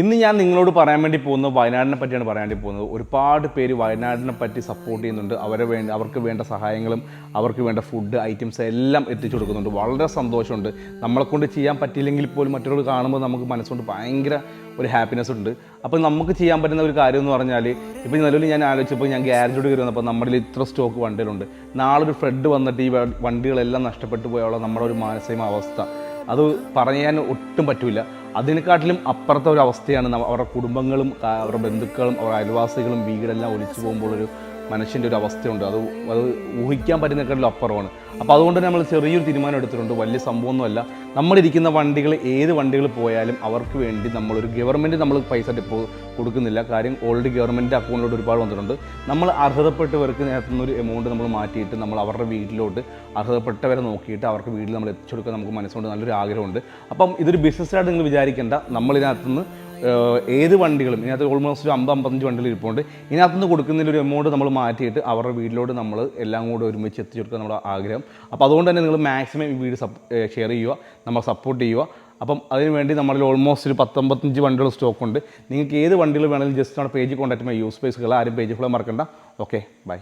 ഇന്ന് ഞാൻ നിങ്ങളോട് പറയാൻ വേണ്ടി പോകുന്നത് വയനാടിനെ പറ്റിയാണ് പറയാൻ വേണ്ടി പോകുന്നത്. ഒരുപാട് പേര് വയനാടിനെ പറ്റി സപ്പോർട്ട് ചെയ്യുന്നുണ്ട്. അവർക്ക് വേണ്ട സഹായങ്ങളും അവർക്ക് വേണ്ട ഫുഡ് ഐറ്റംസ് എല്ലാം എത്തിച്ചു കൊടുക്കുന്നുണ്ട്. വളരെ സന്തോഷമുണ്ട്. നമ്മളെക്കൊണ്ട് ചെയ്യാൻ പറ്റിയില്ലെങ്കിൽ പോലും മറ്റൊരാൾ കാണുമ്പോൾ നമുക്ക് മനസ്സുകൊണ്ട് ഭയങ്കര ഒരു ഹാപ്പിനെസ് ഉണ്ട്. അപ്പോൾ നമുക്ക് ചെയ്യാൻ പറ്റുന്ന ഒരു കാര്യം എന്ന് പറഞ്ഞാൽ, ഇപ്പോൾ നിലവിൽ ഞാൻ ആലോചിച്ചപ്പോൾ ഞാൻ ഗ്യാരേജോട് കയറി വന്നപ്പോൾ നമ്മുടെ ഇത്ര സ്റ്റോക്ക് വണ്ടികളുണ്ട്. നാളെ ഒരു ഫ്ലഡ് വന്നിട്ട് ഈ വണ്ടികളെല്ലാം നഷ്ടപ്പെട്ടു പോയുള്ള നമ്മുടെ ഒരു മാനസിക അവസ്ഥ അത് പറയാൻ ഒട്ടും പറ്റില്ല. അതിനെക്കാട്ടിലും അപ്പുറത്തെ ഒരു അവസ്ഥയാണ് അവരുടെ കുടുംബങ്ങളും അവരുടെ ബന്ധുക്കളും അവരുടെ അയൽവാസികളും വീടെല്ലാം ഒലിച്ചു പോകുമ്പോഴൊരു മനുഷ്യൻ്റെ ഒരു അവസ്ഥയുണ്ട്. അത് ഊഹിക്കാൻ പറ്റുന്നതിനെക്കാട്ടിലും അപ്പുറമാണ്. അപ്പോൾ അതുകൊണ്ട് നമ്മൾ ചെറിയൊരു തീരുമാനം എടുത്തിട്ടുണ്ട്. വലിയ സംഭവമൊന്നുമല്ല. നമ്മളിരിക്കുന്ന വണ്ടികൾ ഏത് വണ്ടികൾ പോയാലും അവർക്ക് വേണ്ടി നമ്മളൊരു ഗവൺമെൻറ് നമ്മൾ പൈസ ഇപ്പോൾ കൊടുക്കുന്നില്ല. കാര്യം ഓൾറെഡി ഗവൺമെൻറ് അക്കൗണ്ടിലോട്ട് ഒരുപാട് വന്നിട്ടുണ്ട്. നമ്മൾ അർഹതപ്പെട്ടവർക്ക് നേരത്തുനിന്നൊരു എമൗണ്ട് നമ്മൾ മാറ്റിയിട്ട് നമ്മൾ അവരുടെ വീട്ടിലോട്ട് അർഹതപ്പെട്ടവരെ നോക്കിയിട്ട് അവർക്ക് വീട്ടിൽ നമ്മൾ എത്തിച്ചു കൊടുക്കാൻ നമുക്ക് മനസ്സുകൊണ്ട് നല്ലൊരു ആഗ്രഹമുണ്ട്. അപ്പം ഇതൊരു ബിസിനസ്സായിട്ട് നിങ്ങൾ വിചാരിക്കേണ്ട. നമ്മളിതിനകത്തുനിന്ന് ഏത് വണ്ടികളും ഇതിനകത്ത് ഓൾമോസ്റ്റ് ഒരു 50-55 വണ്ടികൾ ഇരിപ്പുണ്ട്. ഇതിനകത്തുനിന്ന് കൊടുക്കുന്നതിൽ ഒരു എമൗണ്ട് നമ്മൾ മാറ്റിയിട്ട് അവരുടെ വീട്ടിലോട്ട് നമ്മൾ എല്ലാം കൂടെ ഒരുമിച്ച് എത്തിച്ചു കൊടുക്കുക നമ്മുടെ ആഗ്രഹം. അപ്പോൾ അതുകൊണ്ട് തന്നെ നിങ്ങൾ മാക്സിമം ഈ വീഡിയോ ഷെയർ ചെയ്യുക, നമ്മൾ സപ്പോർട്ട് ചെയ്യുക. അപ്പം അതിനുവേണ്ടി നമ്മളിൽ ഓൾമോസ്റ്റ് ഒരു 10-55 വണ്ടികൾ സ്റ്റോക്കുണ്ട്. നിങ്ങൾക്ക് ഏത് വണ്ടികൾ വേണമെങ്കിലും ജസ്റ്റ് നമ്മുടെ പേജിൽ കോൺടാക്ട് ചെയ്യുക. യൂസ് പേസുകൾ ആരും പേജ് ഫുള്ള് മറക്കണ്ട. Okay, by.